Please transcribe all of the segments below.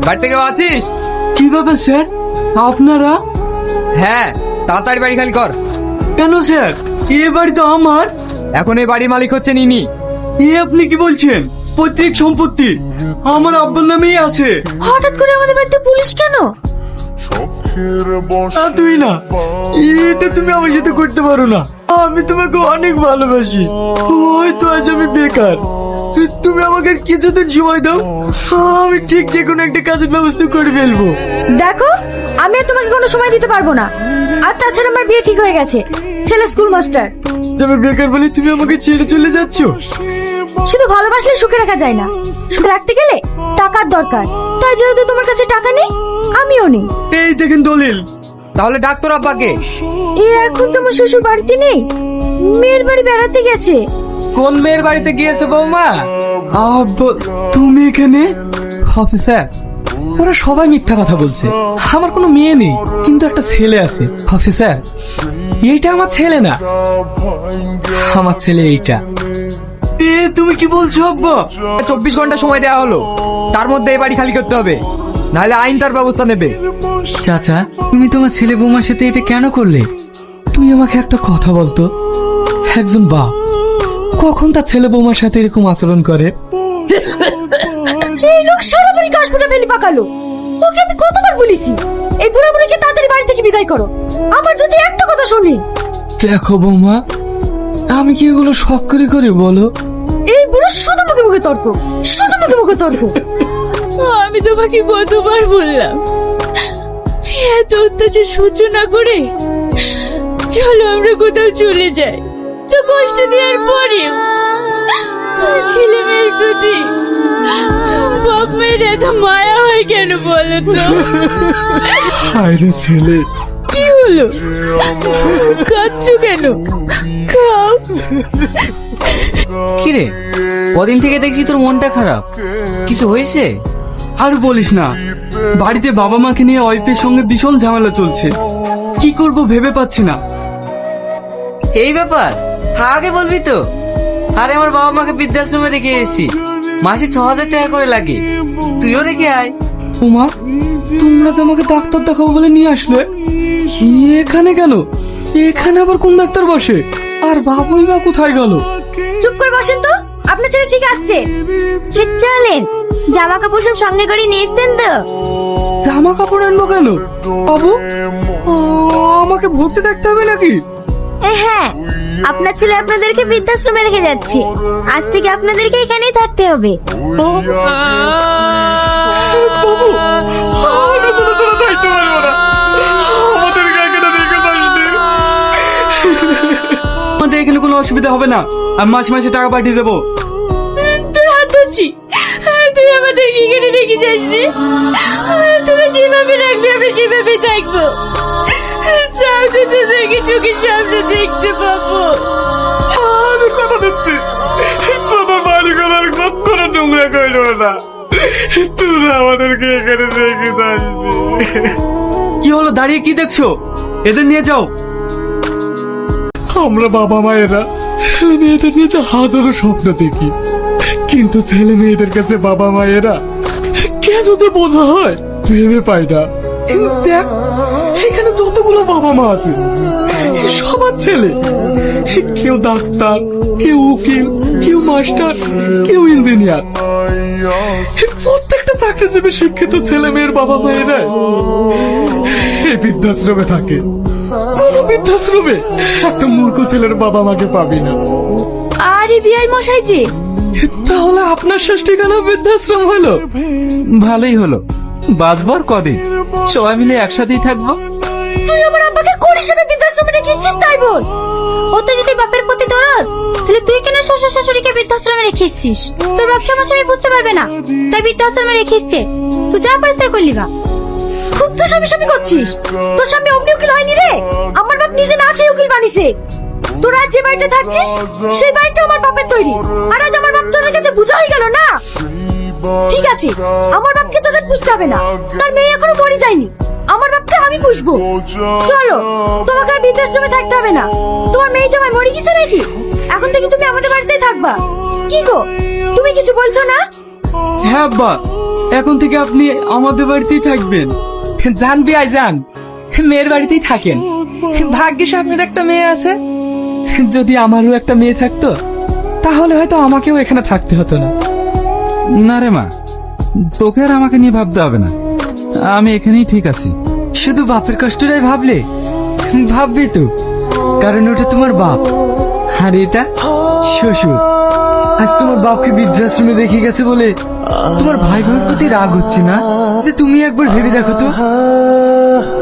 বাড়িতে কেউ আছিস? কি ব্যাপার স্যার, আপনারা? হ্যাঁ, তাড়াতাড়ি বাড়ি খালি কর। কেন স্যার, এ বাড়ি তো আমার। এখন এই বাড়ির মালিক হচ্ছে ইনি। এ আপনি কি বলছেন? পৈতৃক সম্পত্তি আমার আব্বার নামেই আছে। হঠাৎ করে আমাদের বাড়িতে পুলিশ কেন? তুই না, এটা তুমি আমার সাথে করতে পারো না। আমি তোমাকে অনেক ভালোবাসি। হয়তো আজ আমি বেকার, তুমি আমাকে আর কিছুদিন সময় দাও, আমি ঠিক যে কোনো একটা কাজের ব্যবস্থা করে ফেলবো। দেখো, আমি আর তোমাকে কোনো সময় দিতে পারবো না। আর তাছাড়া আমার বিয়ে ঠিক হয়ে গেছে, ছেলে স্কুল মাস্টার। আমি বেকার বলে তুমি আমাকে ছেড়ে চলে যাচ্ছ? শুধু ভালোবাসলে সুখে রাখা যায় না, সুখে রাখতে গেলে টাকার দরকার। তাই যেহেতু তোমার কাছে টাকা নেই, আমিও নেই। এই দেখেন দলিল। তাহলে ডাক্তার আব্বাকে। এখন তোমার শ্বশুর বাড়িতে নেই, মেয়ের বাড়ি বেড়াতে গেছে। কোন মেয়ের বাড়িতে গিয়েছে বৌমা? তুমি এখানে? অফিসার, ওরা সবাই মিথ্যা কথা বলছে। আমার কোনো মেয়ে নেই, কিন্তু একটা ছেলে আছে। অফিসার, এইটা আমার ছেলে না, আমার ছেলে এইটা। তুমি কি বলছো আব্বা? 24 ঘন্টা সময় দেওয়া হলো, তার মধ্যে এই বাড়ি খালি করতে হবে, নাহলে আইন তার ব্যবস্থা নেবে। চাচা, তুমি তোমার ছেলে বৌমার সাথে এটা কেন করলে? তুই আমাকে একটা কথা বলতো, একজন বাপ কখন তার ছেলে বৌমার সাথে এরকম আচরণ করে? এই লোক সারা বাড়ি কাশ ফুটা ফেলি পাকালো। ওকে আমি কতবার বলেছি এই বুড়া বুড়িকে তাড়াতাড়ি বাড়ি থেকে বিদায় করো। আমার যদি একটা কথা শুনি। দেখো বৌমা, আমি কি এগুলো শখ করে করি বলো? এই বুড়ো শুধু মুখে মুখে তর্ক, শুধু মুখে মুখে তর্ক। আমি তোমাকে কতবার বললাম এত অত্যাচার সহ্য না করে চলো আমরা কোথাও চলে যাই। তো কষ্ট দেওয়ার পরেও ছেলে মেয়ের প্রতি বাপ মেয়ের এত মায়া হয় কেন বলো তো? আরে ছেলে, কি হলো, কাঁদছো কেন? খাও। কিরে, কদিন থেকে দেখছি তোর মনটা খারাপ, কিছু হয়েছে? আর বলিস না, বাড়িতে বাবা মাকে নিয়ে ওয়াইফের সঙ্গে ভীষণ ঝামেলা চলছে। কি করব ভেবে পাচ্ছি না। এই ব্যাপার, আগে বলবি তো। আরে আমার বাবা মাকে বৃদ্ধাশ্রমে রেখে এসেছি, মাসে 6,000 টাকা করে লাগে, তুইও রেখে আয়। উমা, তোমরা যে আমাকে ডাক্তার দেখাবো বলে নিয়ে আসলে, এখানে কেন? এখানে আবার কোন ডাক্তার বসে? আর বাবুই বা কোথায় গেল? চুপ করে বসেন তো, আপনার ছেলে ঠিক আসছে। চলেন, জামা কাপড় সব সঙ্গে করে নিয়ে এসছেন তো? জামা কাপড় আনবো কেন বাবু? আমাকে ভর্তি দেখতে হবে নাকি? হ্যাঁ, আপনার ছেলে আপনাদেরকে বৃদ্ধাশ্রমে রেখে যাচ্ছে। আজ থেকে আপনাদেরকে এখানেই থাকতে হবে। বাবু, আমি কোনো তোরা থাকতে পারবো না। আমাদেরকে এখানে রেখে যাসনি। আমাদের এখানে কোনো অসুবিধা হবে না, আমি মাসে মাসে টাকা পাঠিয়ে দেবো। তোর হাত ধরছি, তুই আমাদেরকে এখানে রেখে যাসনি। তোরা যেভাবে রাখবি আমরা সেভাবে থাকবো। তাও তো তোদেরকে চোখের সামনে দেখতে পাবো। আমি কথা দিচ্ছি, তোদের বাড়ি ঘর কখনো নোংরা করলো না। তোরা আমাদেরকে এখানে রেখে যাসনি। কি হলো, দাঁড়িয়ে কি দেখছো? এদের নিয়ে যাও। আমরা বাবা মায়েরা ছেলে মেয়েদের নিয়ে যে হাজারো স্বপ্ন দেখি, কিন্তু ছেলে মেয়েদের কাছে বাবা মায়েরা কেন যে বোঝা হয় ভেবে পাই না। দেখ, এখানে যতগুলো বাবা মা আছে সবার ছেলে, কেউ ডাক্তার, কেউ উকিল, কেউ মাস্টার, কেউ ইঞ্জিনিয়ার। প্রত্যেকটা চাকরিজীবী শিক্ষিত ছেলে মেয়ের বাবা মায়েরা এই বৃদ্ধাশ্রমে থাকে। কোন বৃদ্ধাশ্রমে একটা মূর্খ ছেলের বাবা মাকে পাবি না। আরে বিআই মশাই যে, তাহলে আপনার শেষ ঠিকানা বৃদ্ধাশ্রম হলো? ভালোই হলো, বাঁচবার কদিন সবাই মিলে একসাথেই থাকবো। তুই আমার আব্বাকে কোন হিসেবে বৃদ্ধাশ্রমে রেখেছিস তাই বল। ও তো যদি বাপের প্রতি দরদ, তাহলে তুই কেন শ্বশুর শাশুড়িকে বৃদ্ধাশ্রমে রেখেছিস? তোর বাপ সমস্যা বুঝতে পারবে না, তাই বৃদ্ধাশ্রমে রেখেছে। তুই যা পারিস তাই করলি বা। খুব তো স্বামী করছিস। তোর স্বামী অমনি উকিল হয়নি রে, আমার বাপ নিজে না খেয়ে উকিল বানিয়েছে। তোরা আর যে বাড়িতে থাকছিস সেই বাড়িটা আমার বাপের তৈরি, আর আজ আমার বাপ তোদের কাছে বুঝা হয়ে গেল না। ঠিক আছে, আমার বাপকে তোদের বুঝতে হবে না, তার মেয়ে এখনো মরে যায়নি। আমার বাপকে আমি পুষবো। চলো, তোমাকে আর বৃদ্ধাশ্রমে থাকতে হবে না। তোমার মেয়ে জামাই মরে গেছে নাকি? এখন থেকে তুমি আমাদের বাড়িতেই থাকবা। কি গো, তুমি কিছু বলছো না? হ্যাঁ আব্বা, এখন থেকে আপনি আমাদের বাড়িতেই থাকবেন। যান বিয়াই যান, মেয়ের বাড়িতেই থাকেন। ভাগ্যিস আপনার একটা মেয়ে আছে। যদি আমারও একটা মেয়ে থাকতো তাহলে হয়তো আমাকেও এখানে থাকতে হতো না। না রে মা, তোকে আর আমাকে নিয়ে ভাবতে হবে না, আমি এখানেই ঠিক আছি। শুধু বাপের কষ্টটাই ভাবলে? ভাববি তো, কারণ ওটা তোমার বাপ আর এটা শ্বশুর। আজ তোমার বাপকে বৃদ্ধাশ্রমে রেখে গেছে বলে তোমার ভাই বোনের প্রতি রাগ হচ্ছে না? যে তুমি একবার ভেবে দেখো তো,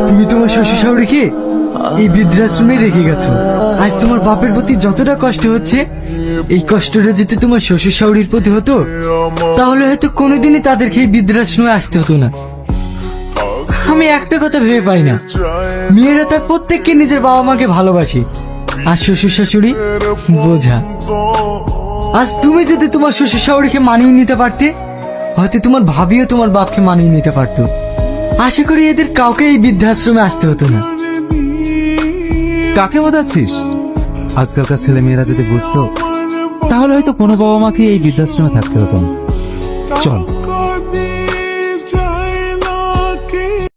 তুমি তোমার শ্বশুর শাশুড়িকে এই বৃদ্ধাশ্রমে রেখে গেছো। আজ তোমার বাপের প্রতি যতটা কষ্ট হচ্ছে, এই কষ্টটা যদি তোমার শ্বশুর শাশুড়ির প্রতি হতো তাহলে হয়তো কোনোদিনই তাদেরকে এই বৃদ্ধাশ্রমে আসতে হতো না। আমি একটা কথা ভেবে পাই না, মেয়েরা তার প্রত্যেককে নিজের বাবা মাকে ভালোবাসে, আর শ্বশুর শাশুড়ি বোঝা। আজ তুমি যদি তোমার শ্বশুর শাশুড়িকে মানিয়ে নিতে পারতে, হয়তো তোমার ভাবিও তোমার বাপকে মানিয়ে নিতে পারতো। আশা করি এদের কাউকে এই বৃদ্ধাশ্রমে আসতে হতো না। কাকে বোঝাচ্ছিস? আজকালকার ছেলে মেয়েরা যদি বুঝতো তাহলে হয়তো কোনো বাবা মাকে এই বৃদ্ধাশ্রমে থাকতে হতো না। চল